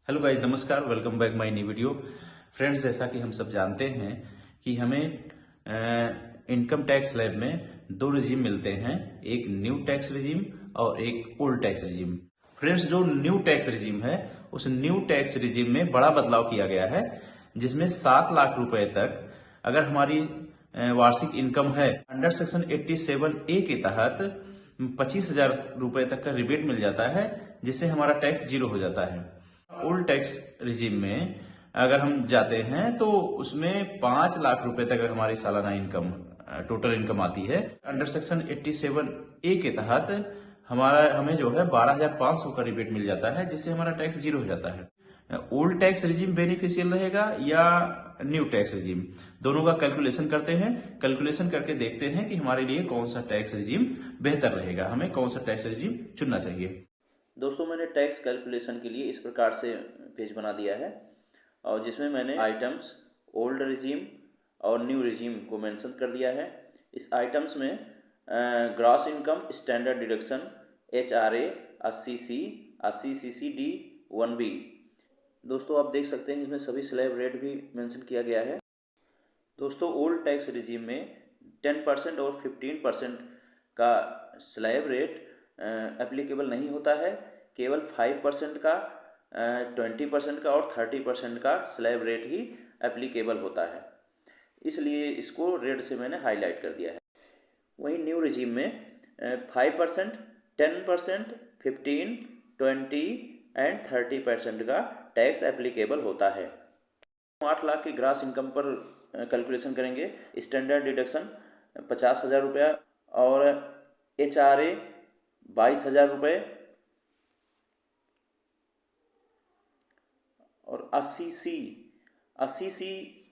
Hello guys, नमस्कार। Welcome back my new video. Friends, जैसा कि हम सब जानते हैं कि हमें इनकम टैक्स स्लैब में दो रिजीम मिलते हैं, एक न्यू टैक्स रिजीम और एक ओल्ड टैक्स रिजीम। फ्रेंड्स, जो न्यू टैक्स रिजीम है उस न्यू टैक्स रिजीम में बड़ा बदलाव किया गया है, जिसमें 7 लाख रुपए तक अगर हमारी वार्षिक इनकम है अंडर सेक्शन 87A के तहत 25,000 रुपए तक का रिबेट मिल जाता है, जिससे हमारा टैक्स जीरो हो जाता है। ओल्ड टैक्स रिजीम में अगर हम जाते हैं तो उसमें 5 लाख रुपए तक हमारी सालाना इनकम टोटल इनकम आती है। अंडर सेक्शन 87A के तहत हमें जो है 12,500 का रिबेट मिल जाता है, जिससे हमारा टैक्स जीरो हो जाता है। ओल्ड टैक्स रिजीम बेनिफिशियल रहेगा या न्यू टैक्स रिजीम, दोनों का कैलकुलेशन करते हैं। कैलकुलेशन करके देखते हैं कि हमारे लिए कौन सा टैक्स रिजीम बेहतर रहेगा, हमें कौन सा टैक्स रिजीम चुनना चाहिए। दोस्तों, मैंने टैक्स कैलकुलेशन के लिए इस प्रकार से पेज बना दिया है और जिसमें मैंने आइटम्स ओल्ड रिजीम और न्यू रिजीम को मेंशन कर दिया है। इस आइटम्स में gross income standard deduction HRA 80C 80CC D 1B। दोस्तों, आप देख सकते हैं इसमें सभी स्लैब रेट भी मेंशन किया गया है। दोस्तों, ओल्ड टैक्स रिजीम में 10% और 15% का स्लैब रेट एप्लीकेबल नहीं होता है। केवल 5% का, 20% का और 30% का स्लैब रेट ही एप्लीकेबल होता है, इसलिए इसको रेड से मैंने हाईलाइट कर दिया है। वहीं न्यू रिजीम में 5%, 10%, 15, 20 एंड 30% का टैक्स एप्लीकेबल होता है। 8 लाख की ग्रास इनकम पर कैलकुलेशन करेंगे। स्टैंडर्ड डिडक्शन 50,000 रुपया और HRA 22,000 रुपये और 80C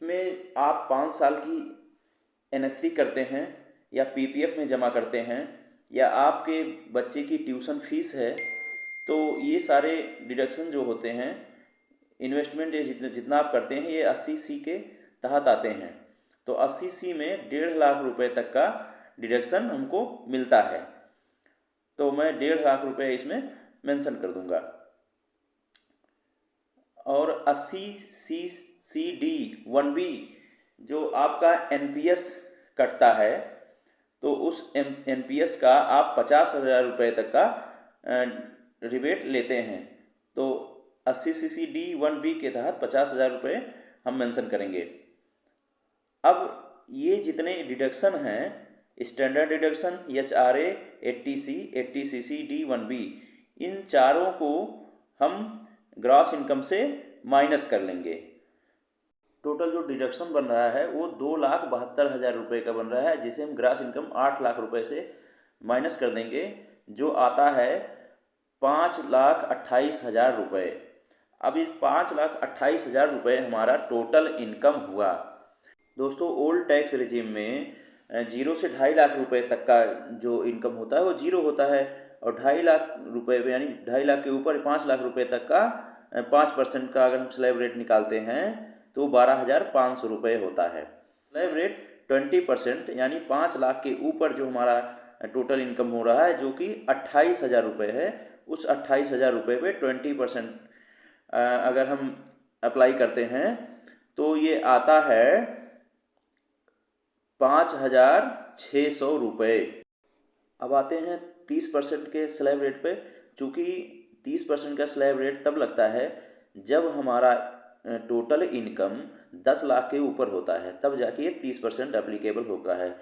में आप 5 साल की NSC करते हैं या PPF में जमा करते हैं या आपके बच्चे की ट्यूशन फीस है, तो ये सारे डिडक्शन जो होते हैं, इन्वेस्टमेंट ये जितना आप करते हैं, ये 80C के तहत आते हैं। तो 80C में 1.5 लाख रुपए तक का डिडक्शन हमको मिलता है, तो मैं 1.5 लाख रुपए इसमें मेंशन कर दूंगा। और 80CCD 1B जो आपका NPS कटता है, तो उस NPS का आप 50,000 रुपये तक का रिबेट लेते हैं। तो 80CCD 1B के तहत 50,000 रुपये हम मेंशन करेंगे। अब ये जितने डिडक्शन हैं, standard deduction HRA 80C 80CC D 1B, इन चारों को हम ग्रॉस इनकम से माइनस कर लेंगे। टोटल जो डिडक्शन बन रहा है वो 2,72,000 रुपये का बन रहा है, जिसे हम ग्रॉस इनकम 8 लाख रुपये से माइनस कर देंगे, जो आता है 5,28,000 रुपये। अब इस 5,28,000 रुपये हमारा टोटल इनकम हुआ। दोस्तों, ओल्ड टैक्स रिजीम में 0 से 2.5 लाख रुपए तक का जो इनकम होता है वो जीरो होता है, और 2.5 लाख रुपए यानी 2.5 लाख के ऊपर 5 लाख रुपए तक का 5% का अगर हम स्लैब रेट निकालते हैं तो 12,500 रुपये होता है। स्लैब रेट 20% यानी 5 लाख के ऊपर जो हमारा टोटल इनकम हो रहा है, जो कि 28,000 रुपये है, उस 28,000 रुपये पे 20% अगर हम अप्लाई करते हैं तो ये आता है 5,600 रुपये। अब आते हैं 30% के स्लैब रेट पे। चूँकि 30% का स्लैब रेट तब लगता है जब हमारा टोटल इनकम 10 लाख के ऊपर होता है, तब जाके ये 30% एप्लीकेबल होता है।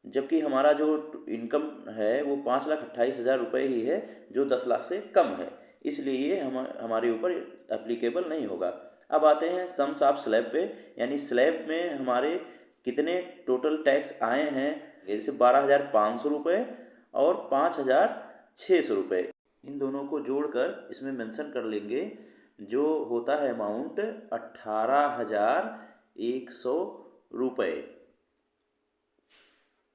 जबकि हमारा जो इनकम है वो 5,28,000 रुपये ही है, जो 10 लाख से कम है, इसलिए ये हमारे ऊपर एप्लीकेबल नहीं होगा। अब आते हैं सम्स ऑफ स्लैब पे, यानी स्लैब में हमारे कितने टोटल टैक्स आए हैं, जैसे 12,500 रुपये और 5,600 रुपये, इन दोनों को जोड़कर इसमें मेंशन कर लेंगे, जो होता है अमाउंट 18,100 रुपये।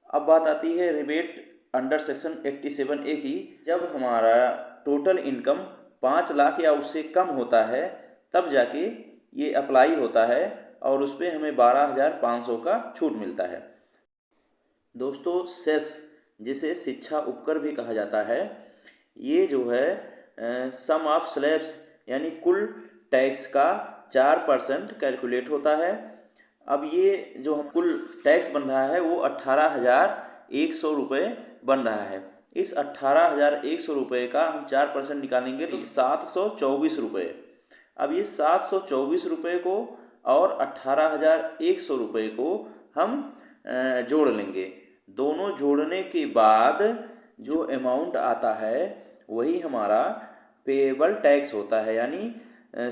अब बात आती है रिबेट अंडर सेक्शन 87A की। जब हमारा टोटल इनकम 5 लाख या उससे कम होता है, तब जाके ये अप्लाई होता है और उस पर हमें 12,500 का छूट मिलता है। दोस्तों, सेस जिसे शिक्षा उपकर भी कहा जाता है, ये जो है सम ऑफ स्लैब्स यानी कुल टैक्स का 4% कैलकुलेट होता है। अब ये जो हम कुल टैक्स बन रहा है वो 18,100 रुपये बन रहा है। इस 18,100 रुपये का हम 4% निकालेंगे तो 724 रुपये। अब ये 724 रुपये को और 18,100 रुपये को हम जोड़ लेंगे। दोनों जोड़ने के बाद जो अमाउंट आता है वही हमारा पेएबल टैक्स होता है, यानी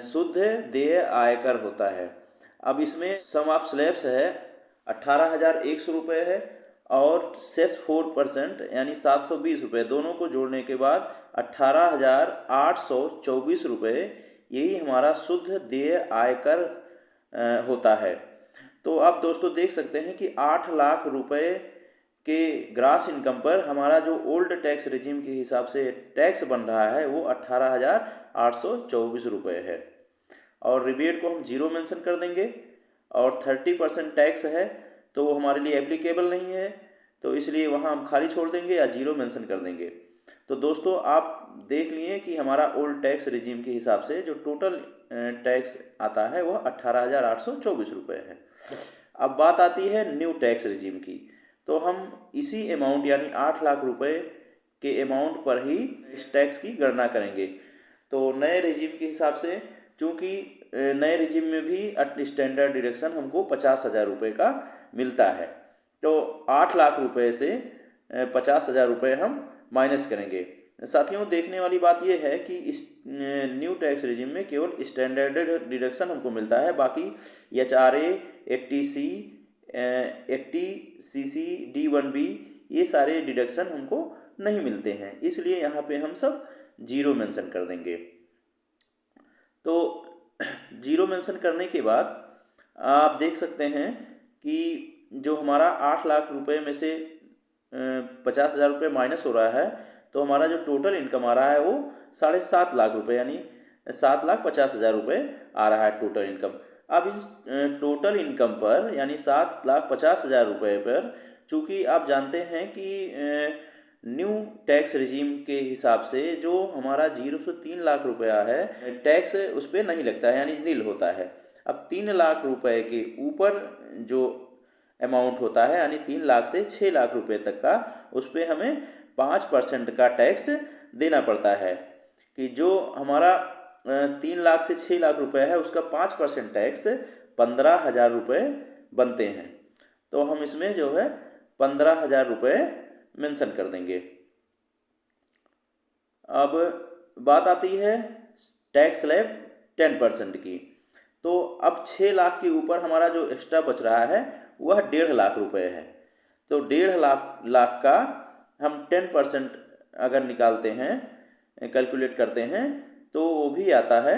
शुद्ध देय आयकर होता है। अब इसमें सम ऑफ स्लैब्स है 18,100 रुपये है और सेस 4% यानी 720 रुपये, दोनों को जोड़ने के बाद 18,824 रुपये यही हमारा शुद्ध देय आयकर होता है। तो आप दोस्तों देख सकते हैं कि 8 लाख रुपए के ग्रास इनकम पर हमारा जो ओल्ड टैक्स रेजिम के हिसाब से टैक्स बन रहा है वो 18,824 रुपये है। और रिबेट को हम 0 मेंशन कर देंगे और 30% टैक्स है तो वो हमारे लिए एप्लीकेबल नहीं है, तो इसलिए वहाँ हम खाली छोड़ देंगे या 0 मेंशन कर देंगे। तो दोस्तों आप देख लिए कि हमारा ओल्ड टैक्स रिजीम के हिसाब से जो टोटल टैक्स आता है वह 18,824 रुपये है। अब बात आती है न्यू टैक्स रिजीम की, तो हम इसी अमाउंट यानी 8 लाख रुपए के अमाउंट पर ही इस टैक्स की गणना करेंगे। तो नए रिजीम के हिसाब से, चूँकि नए रिजीम में भी स्टैंडर्ड डिडक्शन हमको 50,000 रुपये का मिलता है, तो 8 लाख रुपये से 50,000 रुपये हम माइनस करेंगे। साथियों देखने वाली बात यह है कि इस न्यू टैक्स रिजीम में केवल स्टैंडर्ड डिडक्शन हमको मिलता है, बाकी HRA, 80C, 80CC, D1B ये सारे डिडक्शन हमको नहीं मिलते हैं, इसलिए यहाँ पे हम सब 0 मेंशन कर देंगे। तो 0 मेंशन करने के बाद आप देख सकते हैं कि जो हमारा 8 लाख रुपए में से 50,000 रुपये माइनस हो रहा है, तो हमारा जो टोटल इनकम आ रहा है वो 7.5 लाख रुपये यानी 7,50,000 रुपये आ रहा है टोटल इनकम। अब इस टोटल इनकम पर यानी 7,50,000 रुपये पर, चूँकि आप जानते हैं कि न्यू टैक्स रिजीम के हिसाब से जो हमारा 0 से 3 लाख रुपया है टैक्स उस पर नहीं लगता है यानी नील होता है। अब 3 लाख रुपए के ऊपर जो अमाउंट होता है यानी 3 लाख से 6 लाख रुपए तक का, उस पर हमें 5% का टैक्स देना पड़ता है कि जो हमारा 3 लाख से 6 लाख रुपए है उसका 5% टैक्स 15,000 रुपये बनते हैं। तो हम इसमें जो है 15,000 रुपये मेंशन कर देंगे। अब बात आती है टैक्स स्लैब 10% की, तो अब 6 लाख के ऊपर हमारा जो एक्स्ट्रा बच रहा है वह 1.5 लाख रुपए है। तो 1.5 लाख का हम 10% अगर निकालते हैं, कैलकुलेट करते हैं, तो वो भी आता है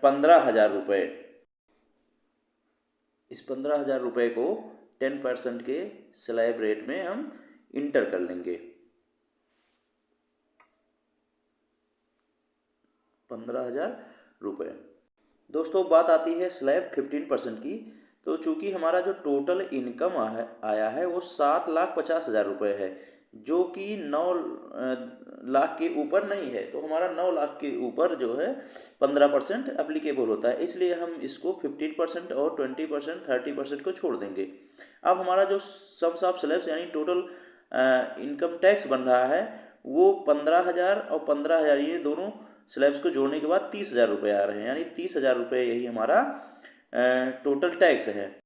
15,000 रुपये। इस 15,000 रुपये को 10% के स्लैब रेट में हम इंटर कर लेंगे। 15,000 रुपये। दोस्तों बात आती है स्लैब 15% की, तो चूँकि हमारा जो टोटल इनकम आया है वो 7,50,000 रुपये है, जो कि 9 लाख के ऊपर नहीं है, तो हमारा 9 लाख के ऊपर जो है 15% एप्लीकेबल होता है, इसलिए हम इसको 15% और 20%, 30% को छोड़ देंगे। अब हमारा जो सम्स ऑफ स्लैब्स यानी टोटल इनकम टैक्स बन रहा है वो 15,000 और 15,000 ये दोनों स्लैब्स को जोड़ने के बाद 30,000 रुपये आ रहे हैं, यानी 30,000 रुपये यही हमारा टोटल टैक्स है।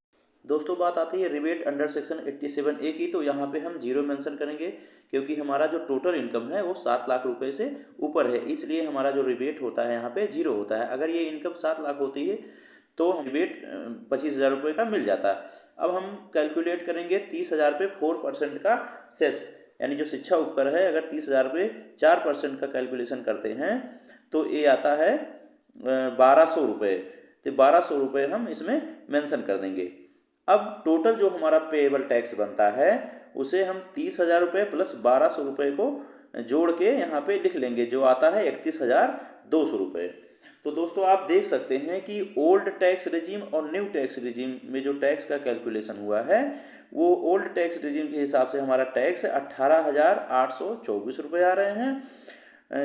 दोस्तों बात आती है रिबेट अंडर सेक्शन 87A की, तो यहाँ पे हम 0 मेंशन करेंगे क्योंकि हमारा जो टोटल इनकम है वो 7 लाख रुपए से ऊपर है, इसलिए हमारा जो रिबेट होता है यहाँ पे 0 होता है। अगर ये इनकम 7 लाख होती है तो रिबेट 25,000 रुपये का मिल जाता। अब हम कैलकुलेट करेंगे 30,000 पे 4% का सेस, यानी जो शिक्षा उपकर है, अगर 30,000 पे 4% का कैलकुलेशन करते हैं तो ये आता है 1,200 रुपये। तो 1,200 रुपये हम इसमें मेंशन कर देंगे। अब टोटल जो हमारा पेएबल टैक्स बनता है उसे हम 30,000 रुपये प्लस 1,200 रुपये को जोड़ के यहाँ पे लिख लेंगे, जो आता है 31,200 रुपये। तो दोस्तों आप देख सकते हैं कि ओल्ड टैक्स रिजीम और न्यू टैक्स रिजीम में जो टैक्स का कैलकुलेशन हुआ है वो ओल्ड टैक्स रिजीम के हिसाब से हमारा टैक्स 18,824 रुपये आ रहे हैं,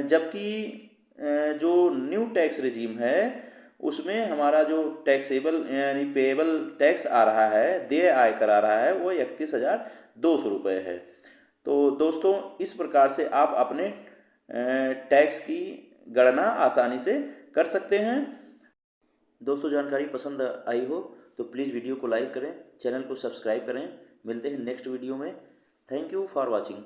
जबकि जो न्यू टैक्स रिजीम है उसमें हमारा जो टैक्सेबल यानी पेएबल टैक्स आ रहा है, देय आयकर आ रहा है, वो 31,200 रुपये है। तो दोस्तों इस प्रकार से आप अपने टैक्स की गणना आसानी से कर सकते हैं। दोस्तों जानकारी पसंद आई हो तो प्लीज़ वीडियो को लाइक करें, चैनल को सब्सक्राइब करें। मिलते हैं नेक्स्ट वीडियो में। Thank you for watching.